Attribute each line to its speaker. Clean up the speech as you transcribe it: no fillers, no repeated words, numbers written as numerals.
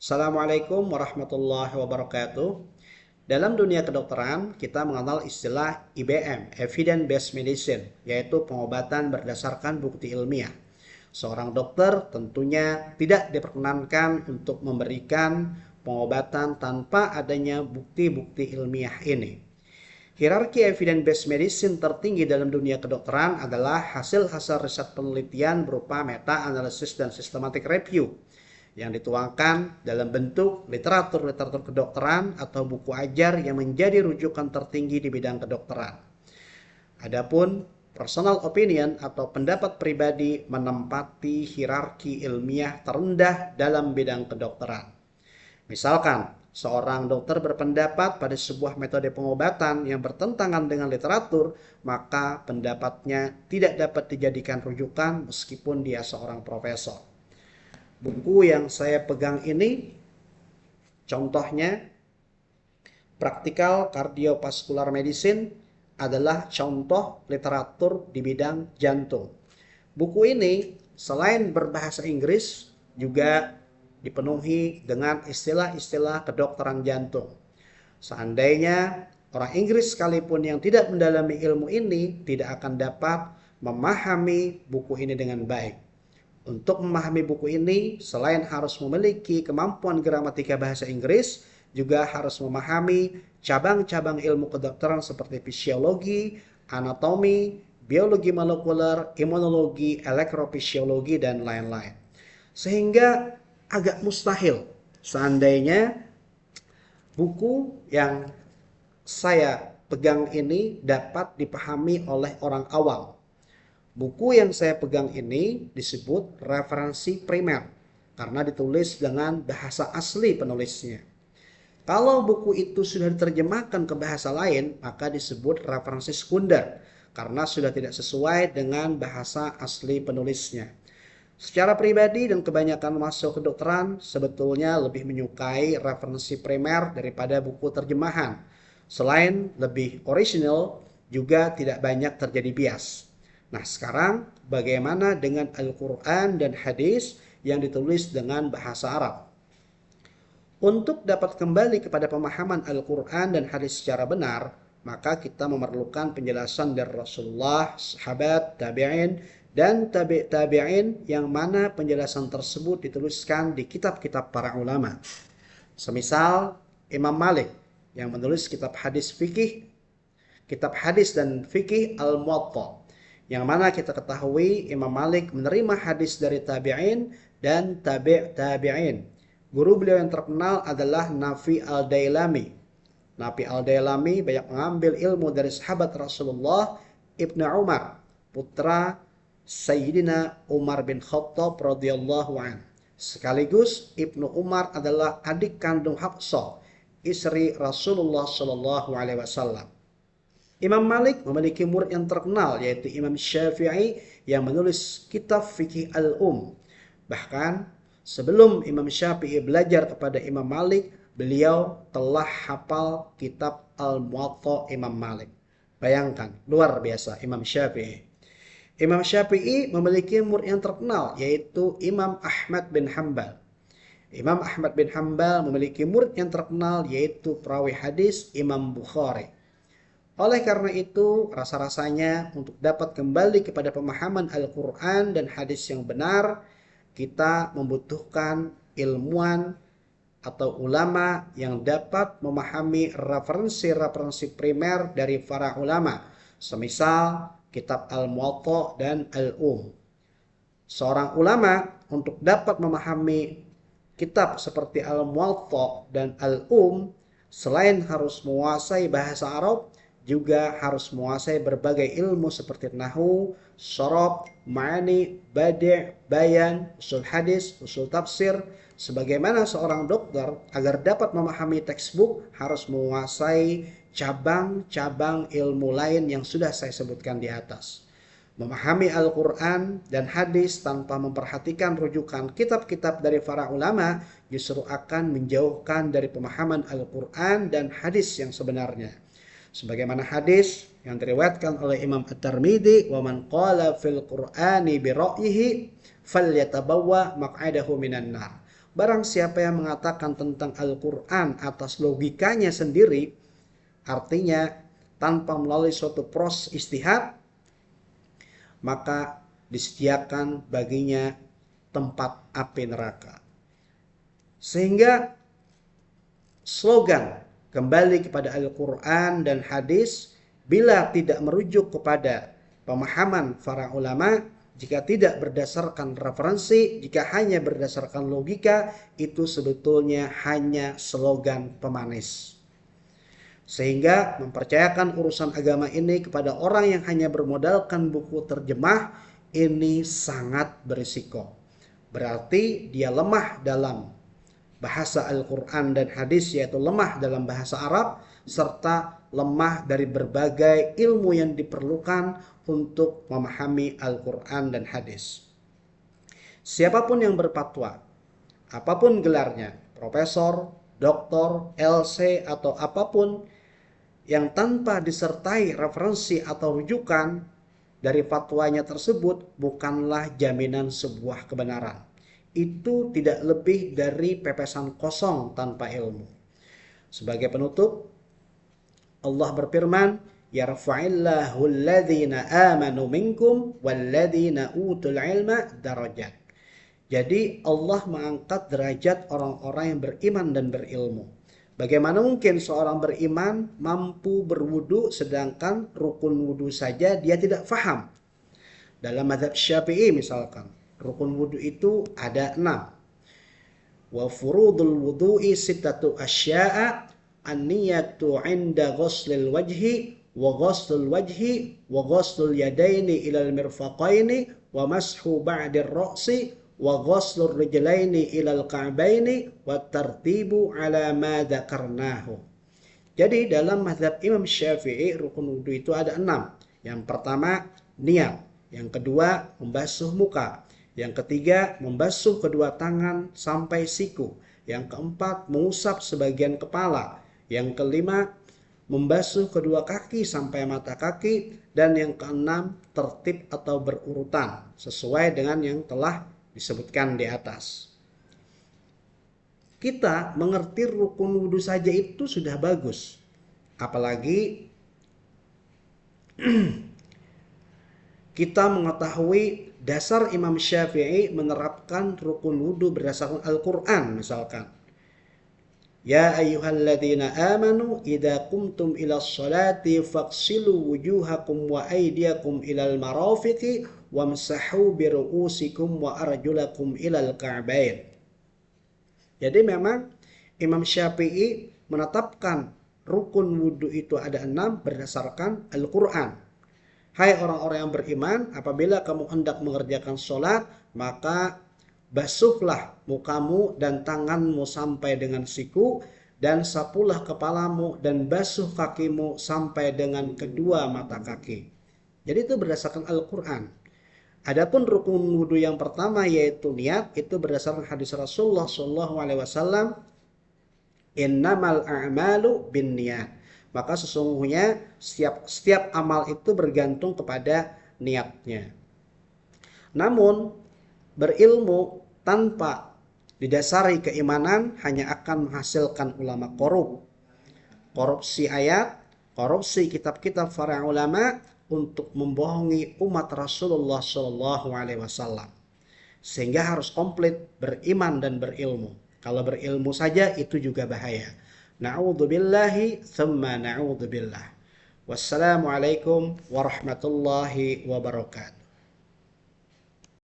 Speaker 1: Assalamualaikum warahmatullahi wabarakatuh. Dalam dunia kedokteran, kita mengenal istilah IBM, Evidence Based Medicine, yaitu pengobatan berdasarkan bukti ilmiah. Seorang dokter tentunya tidak diperkenankan untuk memberikan pengobatan tanpa adanya bukti-bukti ilmiah ini. Hierarki evidence based medicine tertinggi dalam dunia kedokteran adalah hasil-hasil riset penelitian berupa meta-analisis dan systematic review yang dituangkan dalam bentuk literatur-literatur kedokteran atau buku ajar yang menjadi rujukan tertinggi di bidang kedokteran. Adapun personal opinion atau pendapat pribadi menempati hierarki ilmiah terendah dalam bidang kedokteran. Misalkan, seorang dokter berpendapat pada sebuah metode pengobatan yang bertentangan dengan literatur, maka pendapatnya tidak dapat dijadikan rujukan meskipun dia seorang profesor. Buku yang saya pegang ini, contohnya Practical Cardiovascular Medicine, adalah contoh literatur di bidang jantung. Buku ini selain berbahasa Inggris juga dipenuhi dengan istilah-istilah kedokteran jantung. Seandainya orang Inggris sekalipun yang tidak mendalami ilmu ini tidak akan dapat memahami buku ini dengan baik. Untuk memahami buku ini, selain harus memiliki kemampuan gramatika bahasa Inggris, juga harus memahami cabang-cabang ilmu kedokteran seperti fisiologi, anatomi, biologi molekuler, imunologi, elektrofisiologi, dan lain-lain. Sehingga agak mustahil seandainya buku yang saya pegang ini dapat dipahami oleh orang awam. Buku yang saya pegang ini disebut referensi primer karena ditulis dengan bahasa asli penulisnya. Kalau buku itu sudah diterjemahkan ke bahasa lain, maka disebut referensi sekunder karena sudah tidak sesuai dengan bahasa asli penulisnya. Secara pribadi dan kebanyakan mahasiswa kedokteran sebetulnya lebih menyukai referensi primer daripada buku terjemahan. Selain lebih original, juga tidak banyak terjadi bias. Nah, sekarang bagaimana dengan Al-Quran dan hadis yang ditulis dengan bahasa Arab? Untuk dapat kembali kepada pemahaman Al-Quran dan hadis secara benar, maka kita memerlukan penjelasan dari Rasulullah, sahabat, tabi'in, dan tabi'in yang mana penjelasan tersebut dituliskan di kitab-kitab para ulama. Semisal Imam Malik yang menulis kitab hadis dan fikih Al-Muwatta, yang mana kita ketahui Imam Malik menerima hadis dari tabi'in dan tabi'in. Guru beliau yang terkenal adalah Nafi al-Dailami. Nafi al-Dailami banyak mengambil ilmu dari sahabat Rasulullah Ibnu Umar, putra Sayyidina Umar bin Khattab radhiyallahu an. Sekaligus Ibnu Umar adalah adik kandung Hafsah, istri Rasulullah sallallahu alaihi wasallam. Imam Malik memiliki murid yang terkenal yaitu Imam Syafi'i yang menulis kitab fikih Al-Um. Bahkan sebelum Imam Syafi'i belajar kepada Imam Malik, beliau telah hafal kitab Al-Muwatta Imam Malik. Bayangkan, luar biasa Imam Syafi'i. Imam Syafi'i memiliki murid yang terkenal yaitu Imam Ahmad bin Hanbal. Imam Ahmad bin Hanbal memiliki murid yang terkenal yaitu perawi hadis Imam Bukhari. Oleh karena itu, rasa-rasanya untuk dapat kembali kepada pemahaman Al-Quran dan hadis yang benar, kita membutuhkan ilmuwan atau ulama yang dapat memahami referensi-referensi primer dari para ulama, semisal kitab Al-Muwatta dan Al-Um. Seorang ulama untuk dapat memahami kitab seperti Al-Muwatta dan Al-Um, selain harus menguasai bahasa Arab, juga harus menguasai berbagai ilmu seperti nahwu, sharaf, ma'ani, badi', bayan, usul hadis, usul tafsir. Sebagaimana seorang dokter agar dapat memahami textbook harus menguasai cabang-cabang ilmu lain yang sudah saya sebutkan di atas. Memahami Al-Quran dan hadis tanpa memperhatikan rujukan kitab-kitab dari para ulama justru akan menjauhkan dari pemahaman Al-Quran dan hadis yang sebenarnya. Sebagaimana hadis yang diriwayatkan oleh Imam At-Tirmidzi, "Wa man qala fil Qur'ani bi ra'yihi falyatabawwa maq'adahu minan nar." Barang siapa yang mengatakan tentang Al-Quran atas logikanya sendiri, artinya tanpa melalui suatu proses istihad, maka disediakan baginya tempat api neraka. Sehingga slogan kembali kepada Al-Quran dan hadis bila tidak merujuk kepada pemahaman para ulama, jika tidak berdasarkan referensi, jika hanya berdasarkan logika, itu sebetulnya hanya slogan pemanis. Sehingga mempercayakan urusan agama ini kepada orang yang hanya bermodalkan buku terjemah, ini sangat berisiko. Berarti dia lemah dalam bahasa Al-Quran dan hadis, yaitu lemah dalam bahasa Arab, serta lemah dari berbagai ilmu yang diperlukan untuk memahami Al-Quran dan hadis. Siapapun yang berfatwa, apapun gelarnya, profesor, doktor, LC, atau apapun, yang tanpa disertai referensi atau rujukan dari fatwanya tersebut bukanlah jaminan sebuah kebenaran. Itu tidak lebih dari pepesan kosong tanpa ilmu. Sebagai penutup, Allah berfirman, yarfa'illahu alladhina amanu minkum walladhina utul ilma darajat. Jadi Allah mengangkat derajat orang-orang yang beriman dan berilmu. Bagaimana mungkin seorang beriman mampu berwudu sedangkan rukun wudu saja dia tidak faham? Dalam mazhab Syafi'i misalkan, rukun wudu itu ada 6. Wa furudul wudu'i sittatu asya'a, an-niyatu 'inda ghuslil wajhi wa ghuslul wajhi wa ghuslul yadaini ilal mirfaqaini wa mashu ba'dir ra'si wa ghuslur rijlaini ilal ka'baini wa tartibu ala ma dzakarnahu. Jadi dalam mazhab Imam Syafi'i rukun wudu itu ada 6. Yang pertama niat, yang kedua membasuh muka, yang ketiga membasuh kedua tangan sampai siku, yang keempat mengusap sebagian kepala, yang kelima membasuh kedua kaki sampai mata kaki, dan yang keenam tertib atau berurutan sesuai dengan yang telah disebutkan di atas. Kita mengerti rukun wudhu saja itu sudah bagus. Apalagi kita mengetahui dasar Imam Syafi'i menerapkan rukun wudhu berdasarkan Al-Quran misalkan. Ya ayyuhalladzina amanu idza qumtum ilas sholati faghsilu wujuhakum wa aydiyakum ilal marafiqi wamsahu biru'usikum wa arjulakum ilal ka'bain. Jadi memang Imam Syafi'i menetapkan rukun wudhu itu ada 6 berdasarkan Al-Quran. Hai orang-orang yang beriman, apabila kamu hendak mengerjakan sholat, maka basuhlah mukamu dan tanganmu sampai dengan siku, dan sapulah kepalamu dan basuh kakimu sampai dengan kedua mata kaki. Jadi itu berdasarkan Al-Quran. Adapun rukun wudhu yang pertama yaitu niat, itu berdasarkan hadis Rasulullah SAW, innamal a'malu bin niat. Maka sesungguhnya setiap amal itu bergantung kepada niatnya. Namun berilmu tanpa didasari keimanan hanya akan menghasilkan ulama korup. Korupsi ayat, korupsi kitab-kitab para ulama untuk membohongi umat Rasulullah SAW. Sehingga harus komplit beriman dan berilmu. Kalau berilmu saja itu juga bahaya. Na'udzubillahi thumma na'udzubillah. Wassalamualaikum warahmatullahi wabarakatuh.